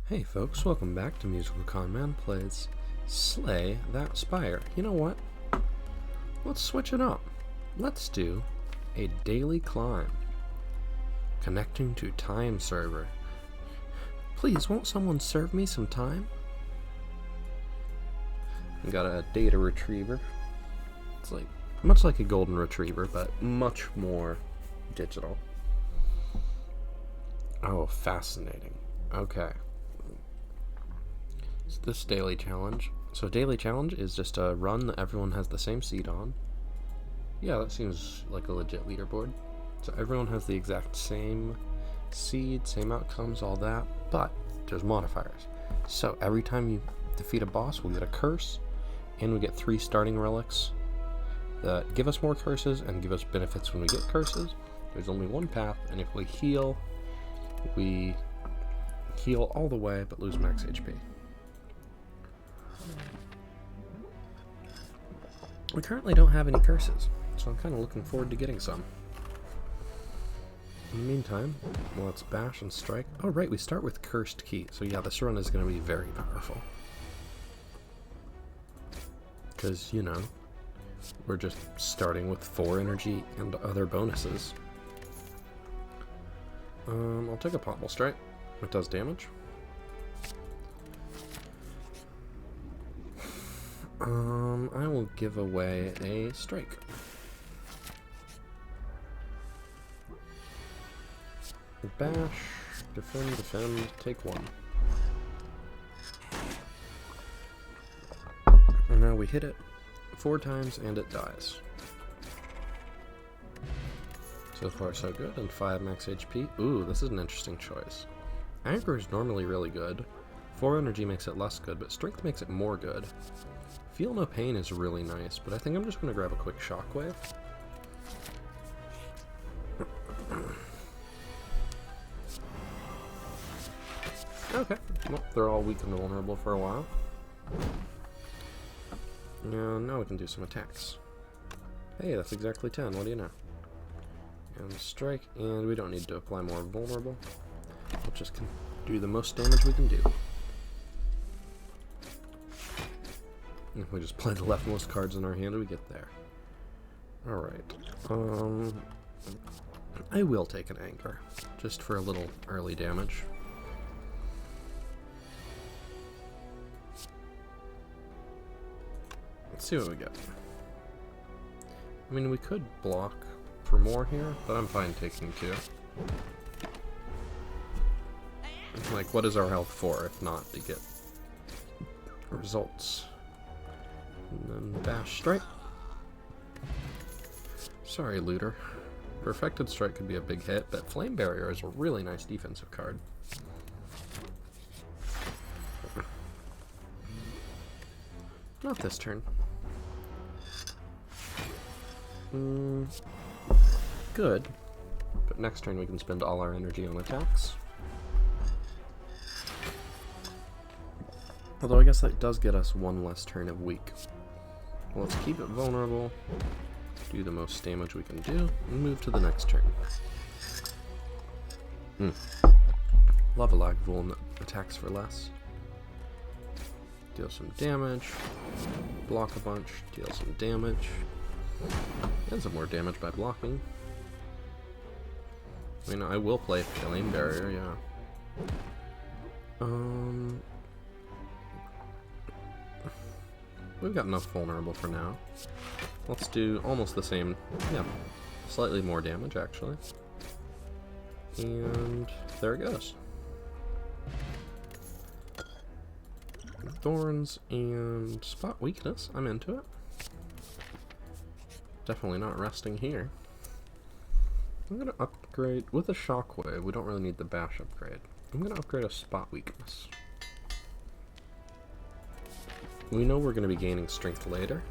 Hey folks, welcome back to MusicalConman plays Slay That Spire. You know what? Let's switch it up. Let's do a daily climb. Connecting to time server. Please, won't someone serve me some time? I got a data retriever. It's like much like a golden retriever, but much more digital. Oh, fascinating. Okay. So this daily challenge. So daily challenge is just a run that everyone has the same seed on. Yeah, that seems like a legit leaderboard. So everyone has the exact same seed, same outcomes, all that, but there's modifiers. So every time you defeat a boss, we'll get a curse, and we get 3 starting relics that give us more curses and give us benefits when we get curses. There's only one path, and if we heal all the way but lose max HP. We currently don't have any curses, so I'm kind of looking forward to getting some. In the meantime, let's bash and strike. Oh right, we start with Cursed Key, so yeah, this run is going to be very powerful. Because, you know, we're just starting with 4 energy and other bonuses. I'll take a Potable Strike. It does damage. I will give away a strike. Bash, defend, take 1. And now we hit it 4 times and it dies. So far so good, and 5 max HP. Ooh, this is an interesting choice. Anchor is normally really good. 4 energy makes it less good, but strength makes it more good. Feel No Pain is really nice, but I think I'm just going to grab a quick Shockwave. Okay, well, they're all weak and vulnerable for a while. And now we can do some attacks. Hey, that's exactly 10, what do you know? And strike, and we don't need to apply more vulnerable. We'll just do the most damage we can do. If we just play the leftmost cards in our hand, we get there. Alright. I will take an Anchor, just for a little early damage. Let's see what we get. I mean, we could block for more here, but I'm fine taking 2. Like, what is our health for, if not to get results? And then Bash Strike. Sorry, Looter. Perfected Strike could be a big hit, but Flame Barrier is a really nice defensive card. Not this turn. Good. But next turn we can spend all our energy on attacks. Although I guess that does get us 1 less turn of weak. Well, let's keep it vulnerable, do the most damage we can do, and move to the next turn. Lava Lag Vuln attacks for less. Deal some damage, block a bunch, deal some damage, and some more damage by blocking. I mean, I will play Flame Barrier, yeah. We've got enough vulnerable for now. Let's do almost the same, yeah, slightly more damage actually. And there it goes. Thorns and Spot Weakness, I'm into it. Definitely not resting here. I'm gonna upgrade, with a Shockwave, we don't really need the Bash upgrade. I'm gonna upgrade a Spot Weakness. We know we're going to be gaining strength later,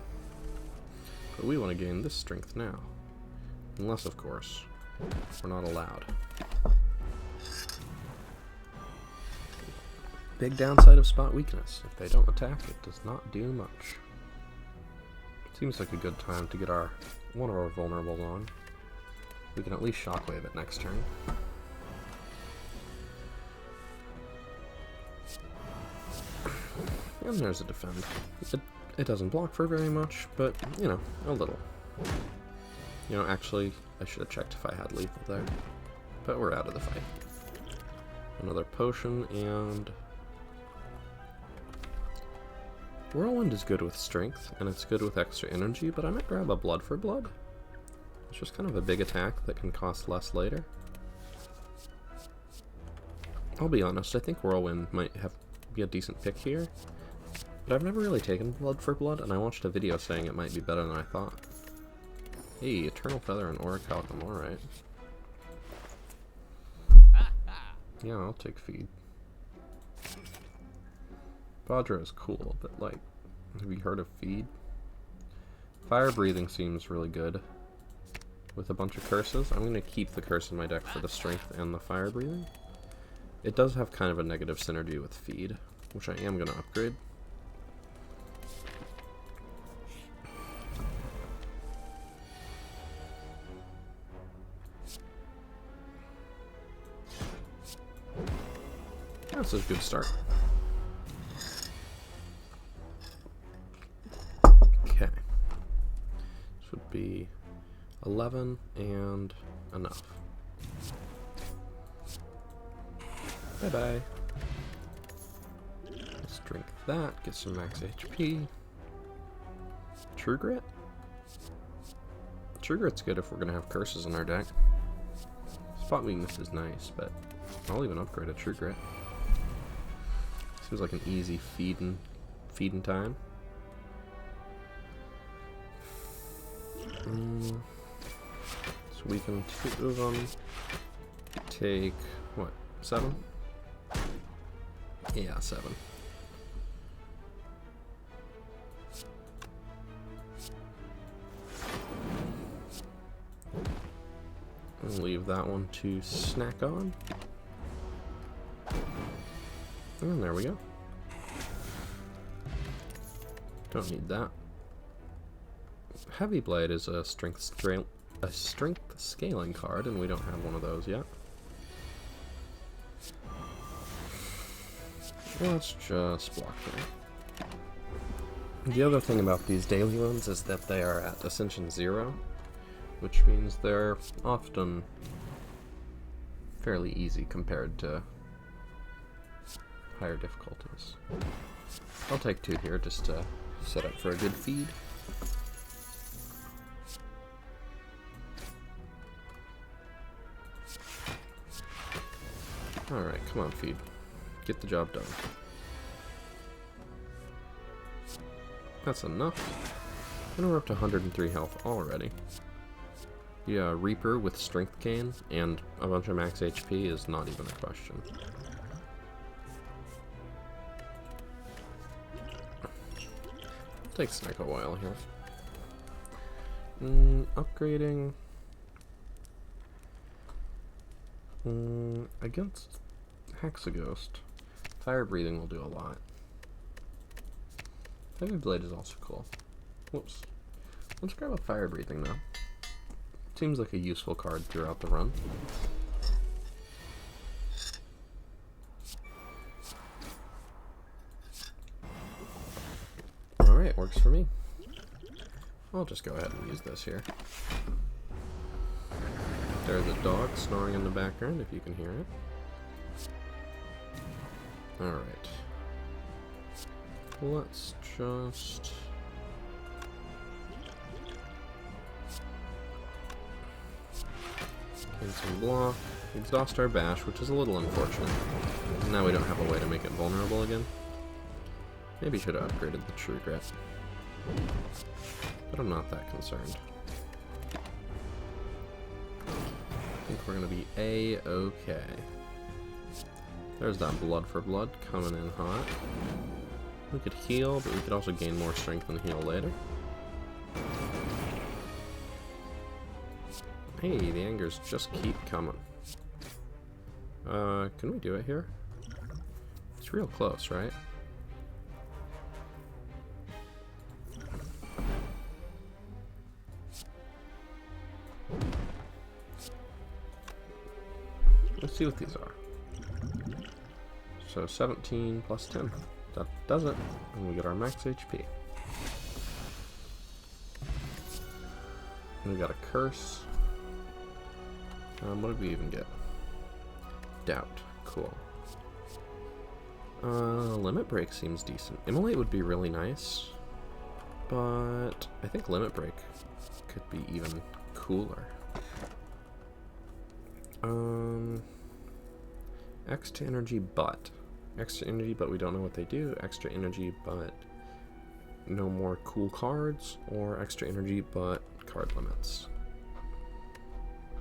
but we want to gain this strength now. Unless, of course, we're not allowed. Big downside of Spot Weakness. If they don't attack, it does not do much. Seems like a good time to get one of our vulnerables on. We can at least Shockwave it next turn. And there's a defend. It doesn't block for very much, but, you know, a little. You know, actually, I should have checked if I had lethal there. But we're out of the fight. Another potion, and... Whirlwind is good with strength, and it's good with extra energy, but I might grab a blood for blood. It's just kind of a big attack that can cost less later. I'll be honest, I think Whirlwind might be a decent pick here. But I've never really taken blood for blood, and I watched a video saying it might be better than I thought. Hey, Eternal Feather and Orichalcum, alright. Yeah, I'll take feed. Vajra is cool, but like, have you heard of feed? Fire breathing seems really good. With a bunch of curses, I'm going to keep the curse in my deck for the strength and the fire breathing. It does have kind of a negative synergy with feed, which I am going to upgrade. That's a good start. Okay. This would be 11 and enough. Bye-bye. Let's drink that, get some max HP. True Grit? True Grit's good if we're going to have curses in our deck. Spot Weakness is nice, but I'll even upgrade a True Grit. Seems like an easy feeding time. So we can two of them. Take, what, 7? Yeah, 7. And leave that one to snack on. And there we go. Don't need that. Heavy Blade is a strength scaling card, and we don't have one of those yet. Let's just block them. The other thing about these daily ones is that they are at Ascension 0, which means they're often fairly easy compared to higher difficulties. I'll take 2 here just to set up for a good feed. Alright, come on, feed. Get the job done. That's enough. And we're up to 103 health already. Yeah, Reaper with Strength Gain and a bunch of max HP is not even a question. Takes like a while here. Upgrading. Against Hexaghost, Fire Breathing will do a lot. Heavy Blade is also cool. Whoops. Let's grab a Fire Breathing now. Seems like a useful card throughout the run. Alright, works for me. I'll just go ahead and use this here. There's a dog snoring in the background, if you can hear it. Alright. Let's just... gain some block. Exhaust our bash, which is a little unfortunate. Now we don't have a way to make it vulnerable again. Maybe should have upgraded the True Grit. But I'm not that concerned. I think we're gonna be A-okay. There's that blood for blood coming in hot. We could heal, but we could also gain more strength and heal later. Hey, the angers just keep coming. Can we do it here? It's real close, right? Let's see what these are. So 17 plus 10. That does it, and we get our max HP. And we got a curse. What did we even get? Doubt. Cool. Limit Break seems decent. Immolate would be really nice, but I think Limit Break could be even cooler. Extra energy, but extra energy, but we don't know what they do. Extra energy, but no more cool cards, or extra energy, but card limits.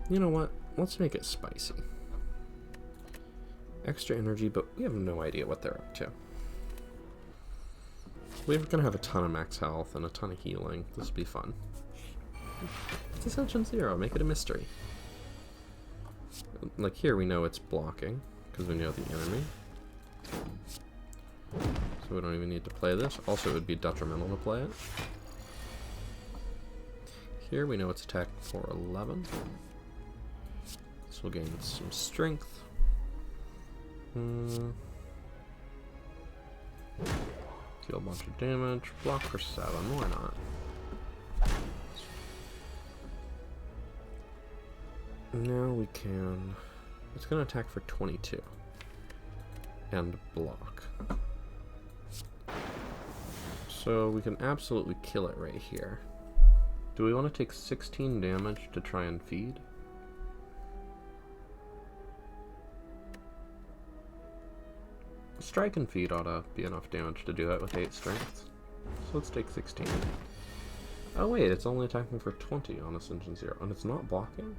You know what? Let's make it spicy. Extra energy, but we have no idea what they're up to. We're gonna have a ton of max health and a ton of healing. This will be fun. It's Ascension 0, make it a mystery. Like here we know it's blocking, because we know the enemy. So we don't even need to play this. Also, it would be detrimental to play it. Here we know it's attack for 11. So we'll gain some strength. Deal a bunch of damage. Block for 7, why not? Now we can... It's going to attack for 22. And block. So we can absolutely kill it right here. Do we want to take 16 damage to try and feed? Strike and feed ought to be enough damage to do it with 8 strength. So let's take 16. Oh wait, it's only attacking for 20 on Ascension 0, and it's not blocking?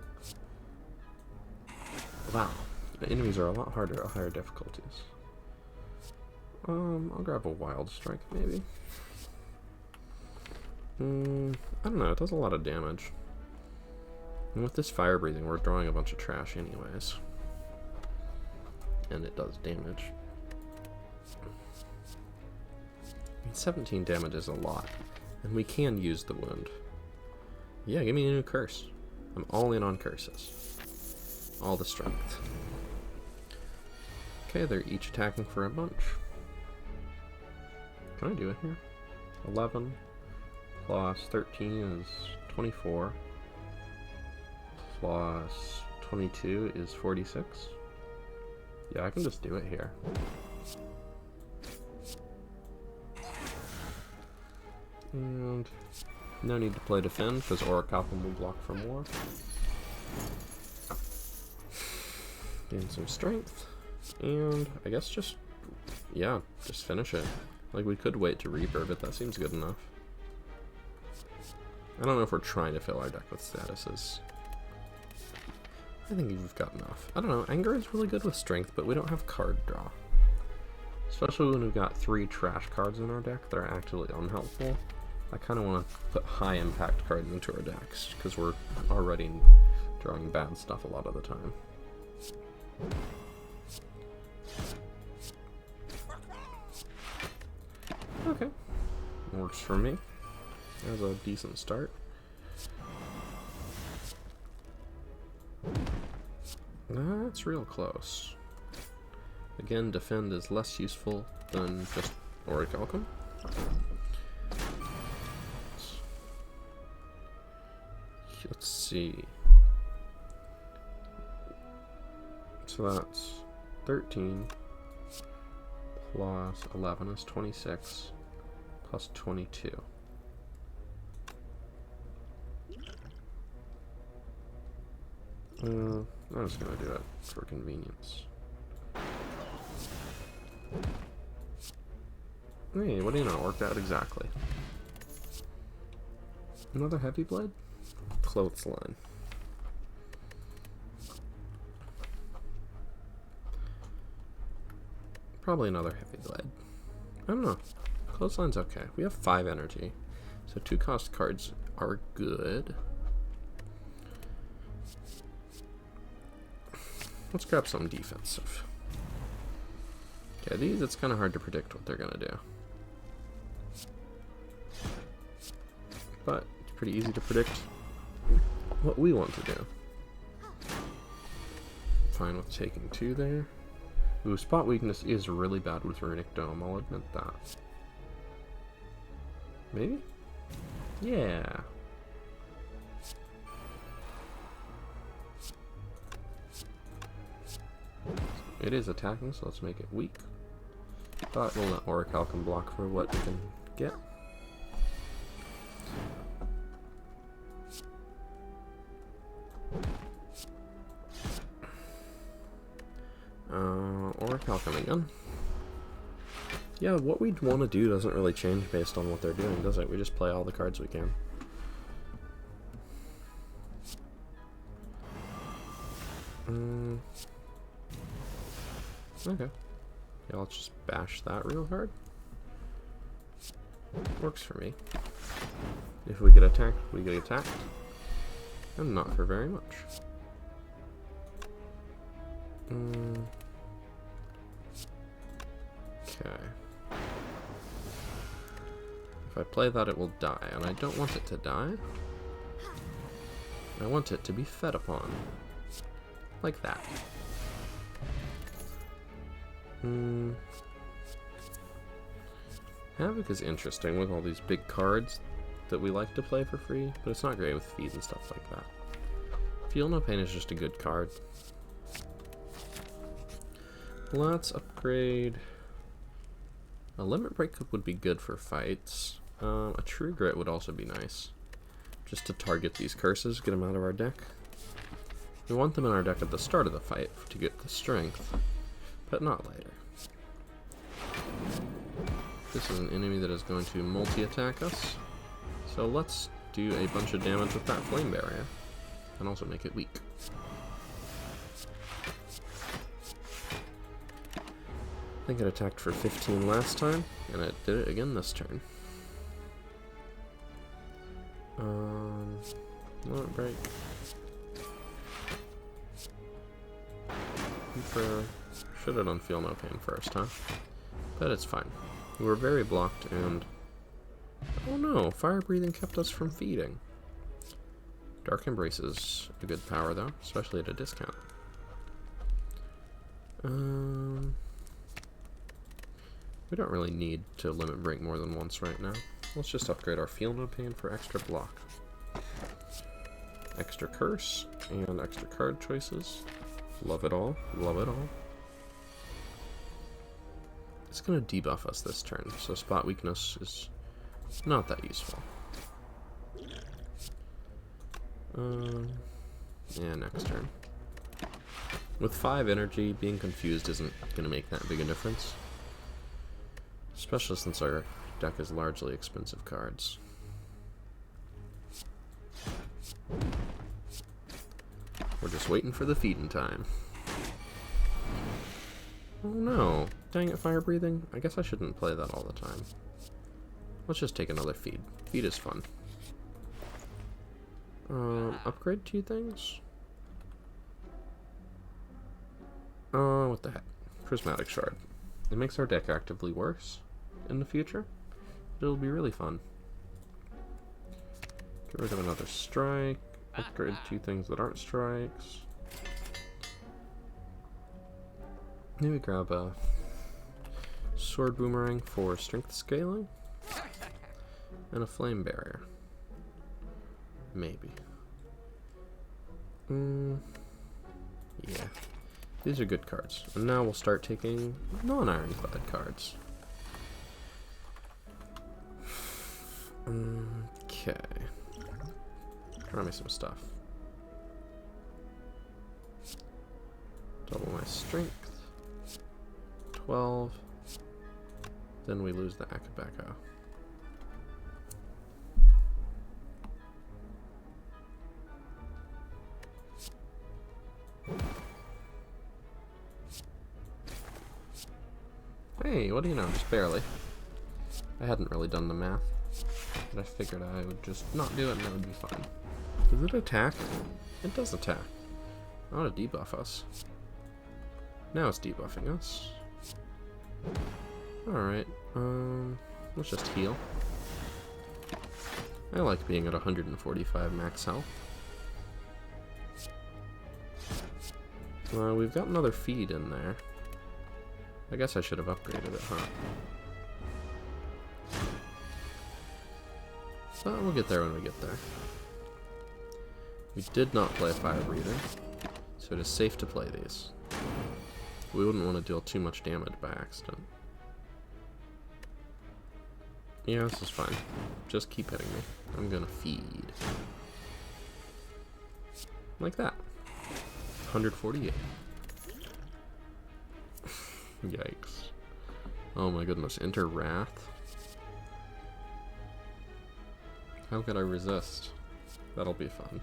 Wow. The enemies are a lot harder at higher difficulties. I'll grab a Wild Strike, maybe. I don't know, it does a lot of damage. And with this fire breathing, we're drawing a bunch of trash anyways. And it does damage. I mean, 17 damage is a lot. And we can use the wound. Yeah, give me a new curse. I'm all in on curses. All the strength. Okay, they're each attacking for a bunch. Can I do it here? 11 plus 13 is 24. Plus 22 is 46. Yeah, I can just do it here. And no need to play defend, because Orichalcum will block for more. Gain some strength. And I guess just, yeah, just finish it. Like, we could wait to Reaper, but that seems good enough. I don't know if we're trying to fill our deck with statuses. I think we've got enough. I don't know, Anger is really good with strength, but we don't have card draw. Especially when we've got 3 trash cards in our deck that are actually unhelpful. I kind of want to put high impact cards into our decks, because we're already drawing bad stuff a lot of the time. Okay. Works for me. That's a decent start. That's real close. Again, defend is less useful than just Orichalcum. Let's see. So that's 13 plus 11 is 26 plus 22. I'm just gonna do it for convenience. Hey, what do you know? Worked out exactly. Another heavy blade? Clothesline. Probably another heavy blade. I don't know. Clothesline's okay. We have 5 energy. So 2 cost cards are good. Let's grab some defensive. Okay, these, it's kind of hard to predict what they're gonna do. But it's pretty easy to predict what we want to do. Fine with taking 2 there. Ooh, spot weakness is really bad with Runic Dome, I'll admit that. Maybe? Yeah. It is attacking, so let's make it weak. But we'll let MusicalConman block for what we can get. MusicalConman again. Yeah, what we'd want to do doesn't really change based on what they're doing, does it? We just play all the cards we can. Okay. Yeah, let's just bash that real hard. Works for me. If we get attacked, we get attacked. And not for very much. Okay. If I play that, it will die, and I don't want it to die. I want it to be fed upon. Like that. Havoc is interesting with all these big cards that we like to play for free, but it's not great with feed and stuff like that. Feel No Pain is just a good card. Let's upgrade. A Limit Break would be good for fights. A True Grit would also be nice. Just to target these curses, get them out of our deck. We want them in our deck at the start of the fight to get the strength, but not later. This is an enemy that is going to multi-attack us, so let's do a bunch of damage with that Flame Barrier, and also make it weak. I think it attacked for 15 last time, and it did it again this turn. Limit Break. Should have done Feel No Pain first, huh? But it's fine. We were very blocked, and oh no, Fire Breathing kept us from feeding. Dark Embrace is a good power though, especially at a discount. We don't really need to limit break more than once right now. Let's just upgrade our Feel No Pain for extra block. Extra curse and extra card choices. Love it all. Love it all. It's going to debuff us this turn, so spot weakness is not that useful. Yeah, next turn. With 5 energy, being confused isn't going to make that big a difference. Especially since our deck is largely expensive cards. We're just waiting for the feeding time. Oh no. Dang it, Fire Breathing. I guess I shouldn't play that all the time. Let's just take another feed. Feed is fun. Upgrade 2 things? What the heck? Prismatic Shard. It makes our deck actively worse in the future. It'll be really fun. Get rid of another strike. Upgrade 2 things that aren't strikes. Maybe grab a Sword Boomerang for strength scaling. And a Flame Barrier. Maybe. Yeah. These are good cards. And now we'll start taking non-ironclad cards. Okay. Draw me some stuff. Double my strength. 12. Then we lose the Akabeko. Hey, what do you know? Just barely. I hadn't really done the math, but I figured I would just not do it and it would be fine. Does it attack? It does attack. I want to debuff us. Now it's debuffing us. Alright, let's just heal. I like being at 145 max health. We've got another feed in there. I guess I should have upgraded it, huh? But we'll get there when we get there. We did not play a fire breather, so it is safe to play these. We wouldn't want to deal too much damage by accident. Yeah, this is fine. Just keep hitting me. I'm gonna feed. Like that. 148. Yikes. Oh my goodness, enter Wrath. How could I resist? That'll be fun.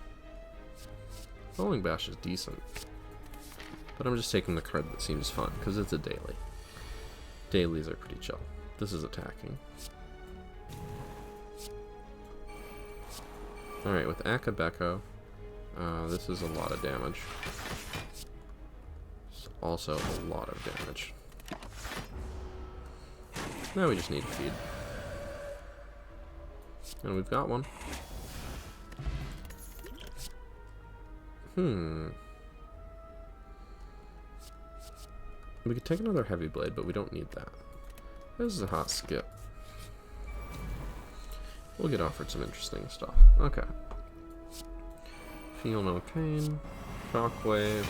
Falling Bash is decent. But I'm just taking the card that seems fun, because it's a daily. Dailies are pretty chill. This is attacking. Alright, with Akabeko, this is a lot of damage. It's also a lot of damage. Now we just need to feed. And we've got one. We could take another Heavy Blade, but we don't need that. This is a hot skip. We'll get offered some interesting stuff. Okay. Feel no pain. Shockwave.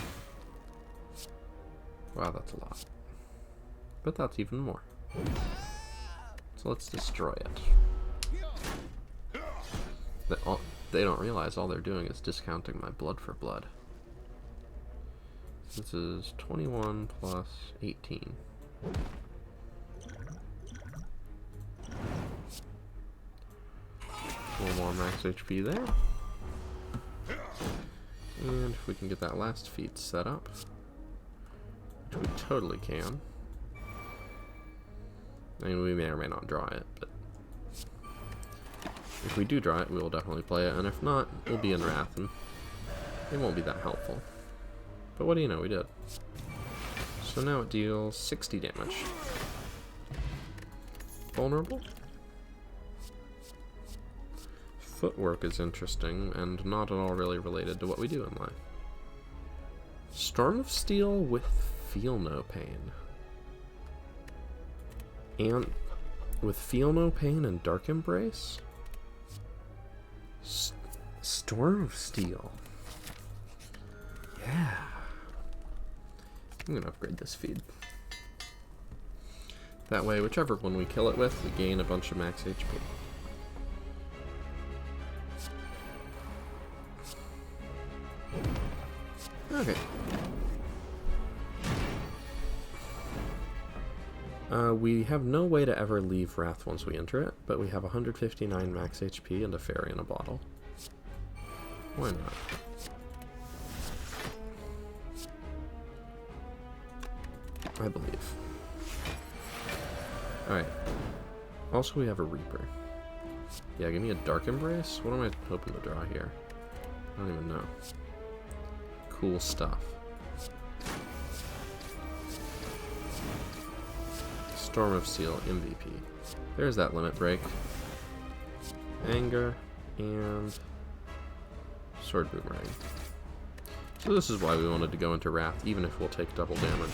Wow, that's a lot. But that's even more. So let's destroy it. They don't realize all they're doing is discounting my blood for blood. This is 21 plus 18. One more max HP there. And if we can get that last feat set up, which we totally can. I mean, we may or may not draw it, but if we do draw it, we will definitely play it, and if not, we'll be in Wrath, and it won't be that helpful. But what do you know, we did. So now it deals 60 damage. Vulnerable? Footwork is interesting, and not at all really related to what we do in life. Storm of Steel with Feel No Pain. And with Feel No Pain and Dark Embrace? Storm of Steel. Yeah. I'm gonna upgrade this feed. That way, whichever one we kill it with, we gain a bunch of max HP. Okay. We have no way to ever leave Wrath once we enter it, but we have 159 max HP and a fairy in a bottle. Why not? I believe. Alright. Also, we have a Reaper. Yeah, give me a Dark Embrace? What am I hoping to draw here? I don't even know. Cool stuff. Storm of Steel MVP. There's that limit break. Anger and Sword Boomerang. So this is why we wanted to go into Wrath, even if we'll take double damage.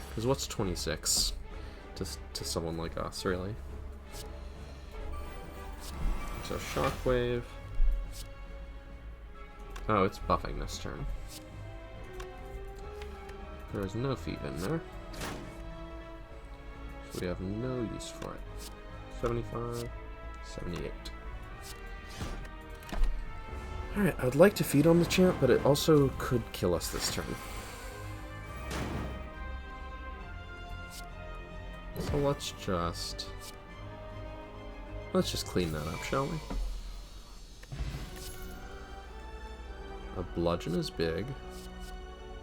Because what's 26 to someone like us, really? So Shockwave. Oh, it's buffing this turn. There's no feat in there. So we have no use for it. 75, 78. Alright, I'd like to feed on the champ, but it also could kill us this turn. So let's just clean that up, shall we? A bludgeon is big.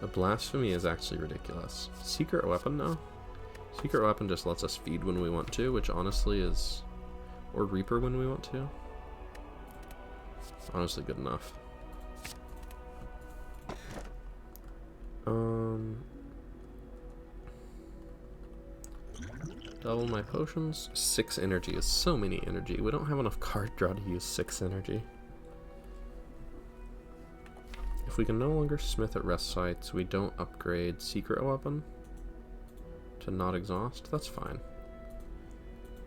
A blasphemy is actually ridiculous. Secret weapon, no. Secret weapon just lets us feed when we want to, which honestly is... Or Reaper when we want to. Honestly good enough. Double my potions. 6 energy is so many energy. We don't have enough card draw to use 6 energy. If we can no longer smith at rest sites, we don't upgrade secret weapon. to not exhaust. That's fine.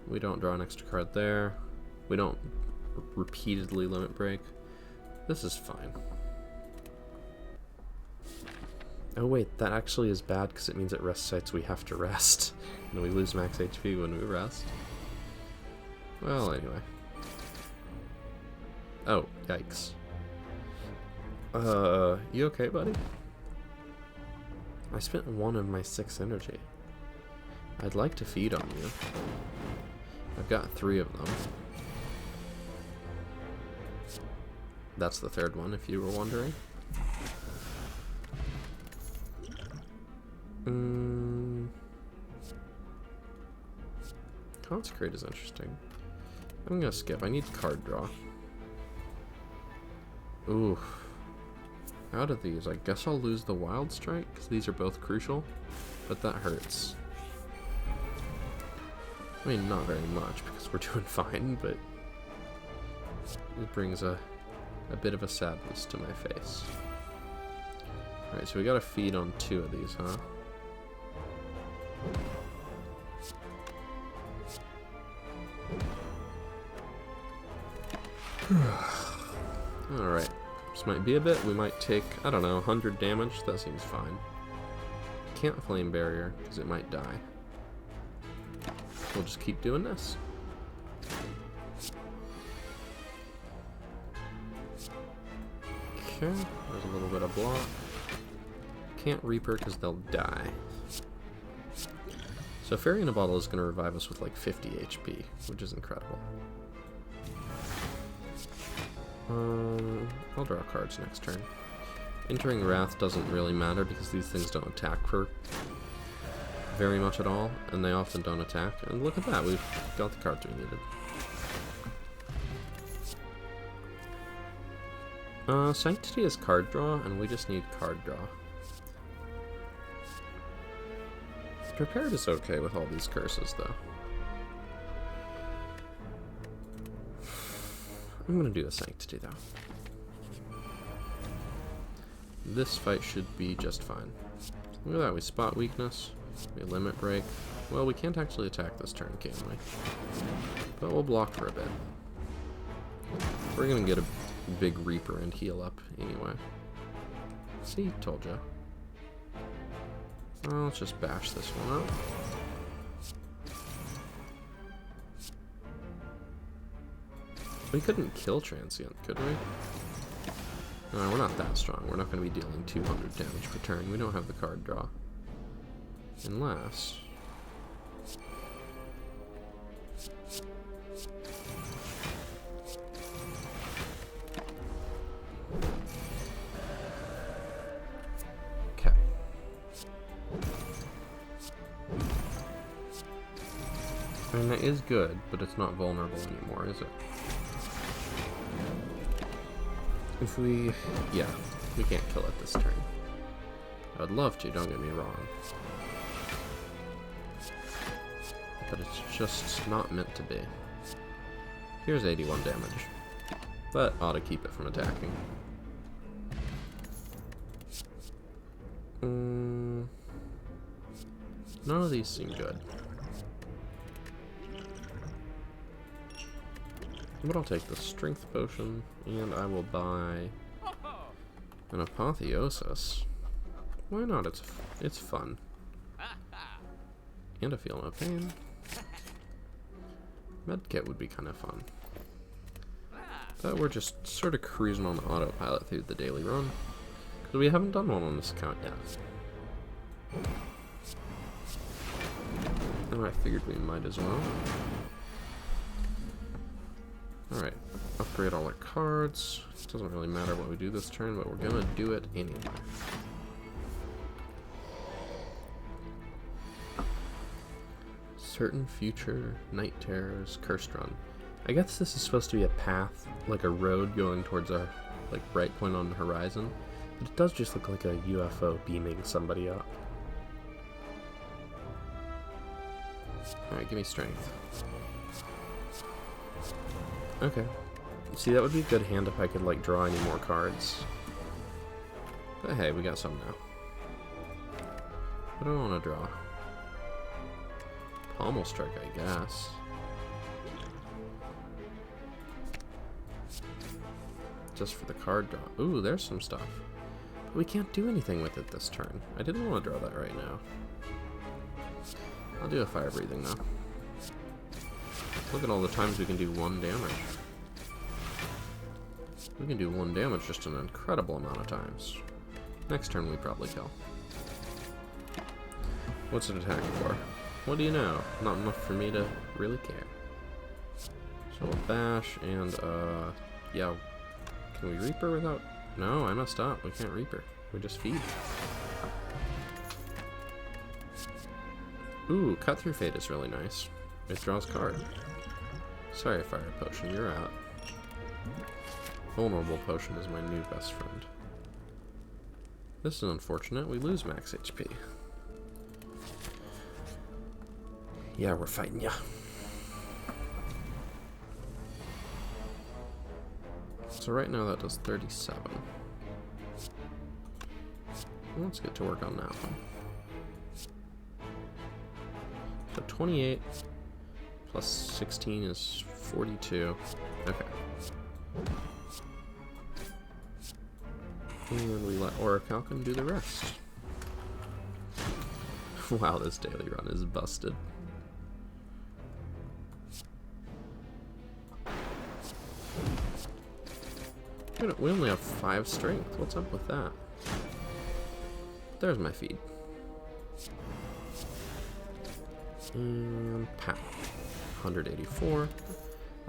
We don't draw an extra card there. We don't repeatedly limit break. This is fine. Oh wait, that actually is bad because it means at rest sites we have to rest. And we lose max HP when we rest. Well, anyway. Oh, yikes. You okay, buddy? I spent 1 of my 6 energy. I'd like to feed on you. I've got 3 of them. That's the 3rd one, if you were wondering. Consecrate is interesting. I'm gonna skip. I need card draw. Ooh. Out of these, I guess I'll lose the Wild Strike, because these are both crucial, but that hurts. I mean, not very much, because we're doing fine, but it brings a bit of a sadness to my face. Alright, so we gotta feed on 2 of these, huh? Alright. This might be a bit. We might take, I don't know, 100 damage. That seems fine. Can't Flame Barrier, because it might die. We'll just keep doing this. Okay, there's a little bit of block. Can't Reaper because they'll die. So Fairy in a Bottle is going to revive us with like 50 HP, which is incredible. I'll draw cards next turn. Entering Wrath doesn't really matter because these things don't attack for very much at all, and they often don't attack. And look at that, we've got the cards we needed. Sanctity is card draw, and we just need card draw. Prepared is okay with all these curses, though. I'm gonna do a Sanctity, though. This fight should be just fine. Look at that, we spot weakness, we limit break. Well, we can't actually attack this turn, can we? But we'll block for a bit. We're gonna get a big Reaper and heal up anyway. See, told ya. Well, let's just bash this one up. We couldn't kill Transient, could we? No, we're not that strong. We're not going to be dealing 200 damage per turn. We don't have the card draw. Unless... Okay. I mean, that is good, but it's not vulnerable anymore, is it? If we... yeah, we can't kill it this turn. I would love to, don't get me wrong. But it's just not meant to be. Here's 81 damage. That ought to keep it from attacking. None of these seem good. But I'll take the Strength Potion, and I will buy an Apotheosis. Why not? It's fun. And I feel no pain. Medkit would be kind of fun. But we're just sort of cruising on autopilot through the daily run. Because we haven't done one on this account yet. And I figured we might as well. Alright, upgrade all our cards. It doesn't really matter what we do this turn, but we're gonna do it anyway. Certain future night terrors, cursed run. I guess this is supposed to be a path, like a road going towards a bright point on the horizon, but it does just look like a UFO beaming somebody up. Alright, give me strength. Okay. See, that would be a good hand if I could, like, draw any more cards. But hey, we got some now. What do I want to draw? Pommel Strike, I guess. Just for the card draw. Ooh, there's some stuff. But we can't do anything with it this turn. I didn't want to draw that right now. I'll do a Fire Breathing though. Look at all the times we can do 1 damage. We can do 1 damage just an incredible amount of times. Next turn we probably kill. What's it attacking for? What do you know? Not enough for me to really care. So we'll bash and yeah. Can we Reaper without? No, I messed up. We can't Reaper. We just feed. Ooh, Cut Through Fate is really nice. It draws card. Sorry, Fire Potion, you're out. Vulnerable Potion is my new best friend. This is unfortunate. We lose max HP. Yeah, we're fighting ya. So right now that does 37. Let's get to work on that one. So 28 plus 16 is 42. Okay. And we let Orichalcon do the rest. Wow, this daily run is busted. We only have 5 strength. What's up with that? There's my feed. And pow. 184.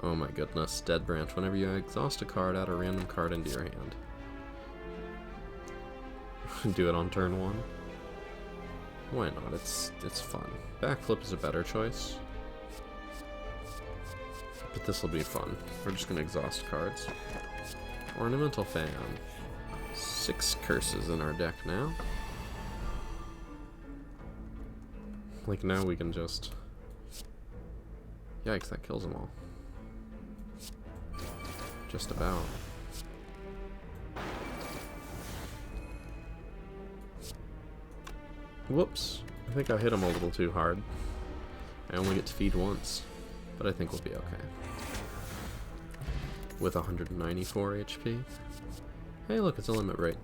Oh my goodness. Dead Branch. Whenever you exhaust a card, add a random card into your hand. Do it on turn 1. Why not? It's fun. Backflip is a better choice. But this will be fun. We're just going to exhaust cards. Ornamental Fan. 6 curses in our deck now. Like now we can just... Yikes, that kills them all. Just about. Whoops. I think I hit him a little too hard. I only get to feed once. But I think we'll be okay. With 194 HP. Hey look, it's a limit break.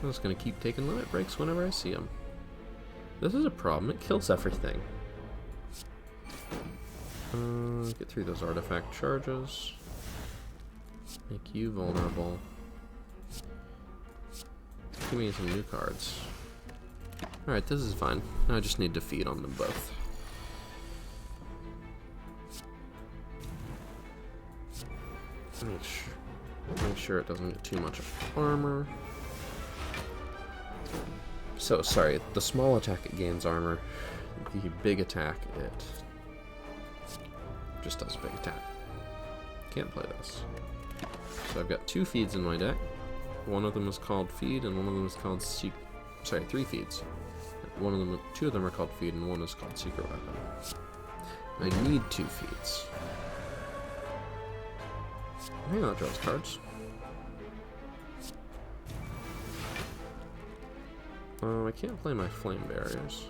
I'm just gonna keep taking limit breaks whenever I see them. This is a problem, it kills everything. Get through those artifact charges. Make you vulnerable. Give me some new cards. Alright, this is fine. I just need to feed on them both. Make sure it doesn't get too much armor. So, sorry, the small attack it gains armor. The big attack it just does big attack. Can't play this. So I've got 2 feeds in my deck. One of them is called Feed, and one of them is called sorry, 3 feeds. 2 of them are called Feed, and one is called Secret Weapon. I need 2 feeds. Hang on, that draws cards. I can't play my Flame Barriers.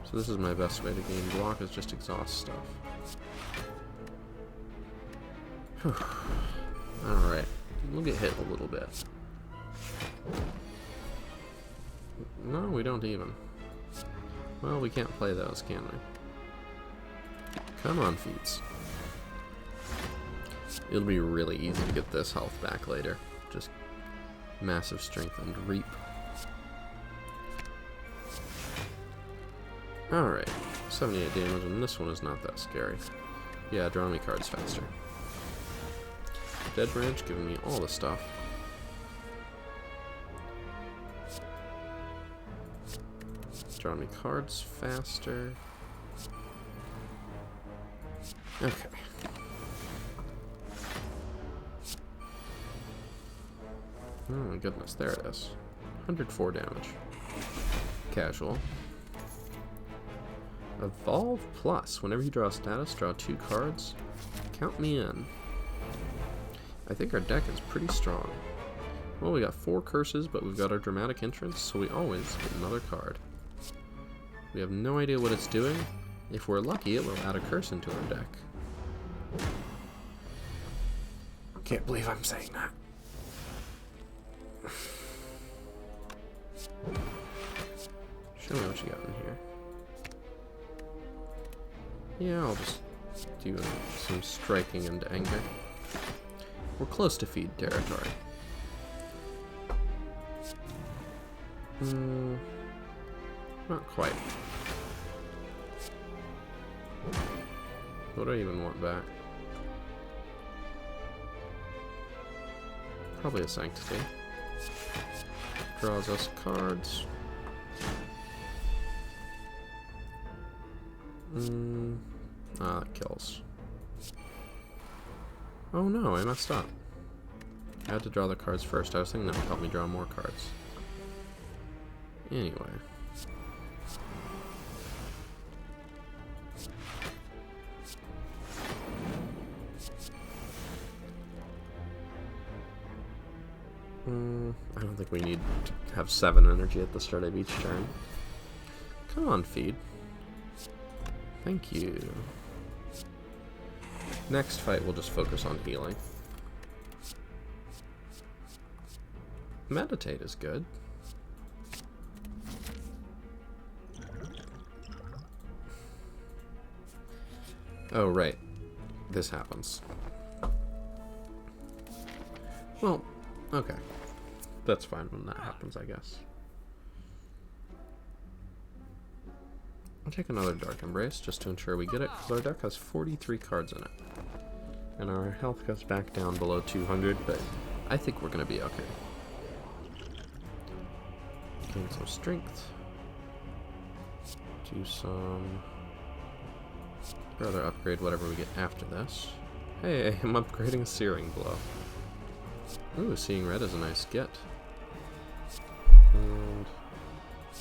So this is my best way to gain block, is just exhaust stuff. Alright, we'll get hit a little bit. No, we don't even. Well, we can't play those, can we? Come on, feeds. It'll be really easy to get this health back later. Just massive strength and reap. Alright, 78 damage, and this one is not that scary. Yeah, draw me cards faster. Dead Branch giving me all the stuff. Draw me cards faster. Okay. Oh my goodness, there it is. 104 damage. Casual. Evolve Plus. Whenever you draw a status, draw 2 cards. Count me in. I think our deck is pretty strong. Well, we got 4 curses, but we've got our dramatic entrance, so we always get another card. We have no idea what it's doing. If we're lucky, it will add a curse into our deck. Can't believe I'm saying that. Show me what you got in here. Yeah, I'll just do some striking into anger. We're close to feed territory. Not quite. What do I even want back? Probably a Sanctity. Draws us cards. That kills. Oh no, I messed up. I had to draw the cards first. I was thinking that would help me draw more cards. Anyway. I don't think we need to have 7 energy at the start of each turn. Come on, feed. Thank you. Next fight, we'll just focus on healing. Meditate is good. Oh, right. This happens. Well, okay. That's fine when that happens, I guess. I'll take another Dark Embrace just to ensure we get it, because our deck has 43 cards in it. And our health goes back down below 200, but I think we're going to be okay. Gain some strength. Do some... rather upgrade whatever we get after this. Hey, I'm upgrading a Searing Blow. Ooh, Seeing Red is a nice get. And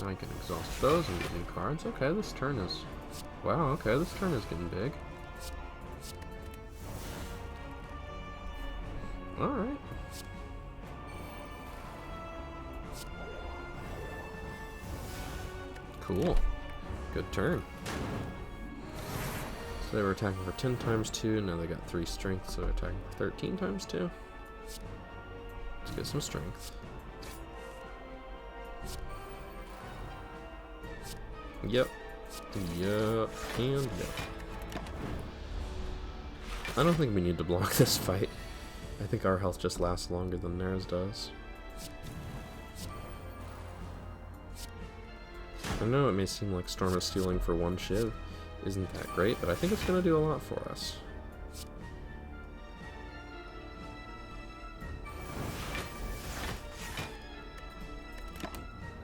now I can exhaust those and get new cards. Okay, this turn is... wow, okay, this turn is getting big. Alright. Cool. Good turn. So they were attacking for 10 times 2, now they got 3 strength, so they're attacking for 13 times 2. Let's get some strength. Yep. Yep. And yep. I don't think we need to block this fight. I think our health just lasts longer than theirs does. I know it may seem like Storm of Stealing for 1 Shiv isn't that great, but I think it's going to do a lot for us.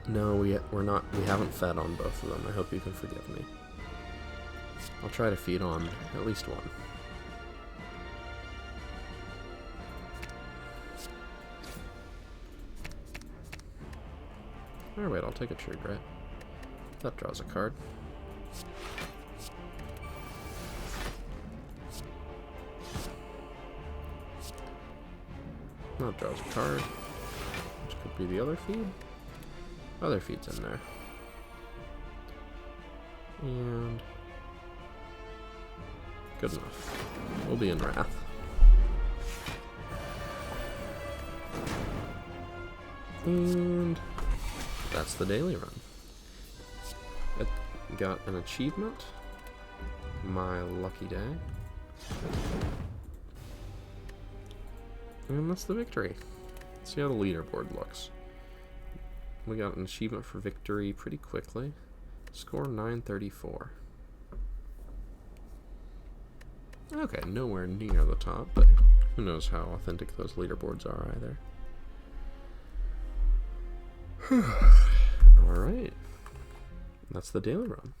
No, we're not. We haven't fed on both of them. I hope you can forgive me. I'll try to feed on at least one. Or wait, I'll take a True Grit. That draws a card. That draws a card. Which could be the other feed. Other feed's in there. And... good enough. We'll be in Wrath. And... that's the daily run. It got an achievement. My lucky day. And that's the victory. Let's see how the leaderboard looks. We got an achievement for victory pretty quickly. Score 934. Okay, nowhere near the top, but who knows how authentic those leaderboards are either. Alright. That's the daily run.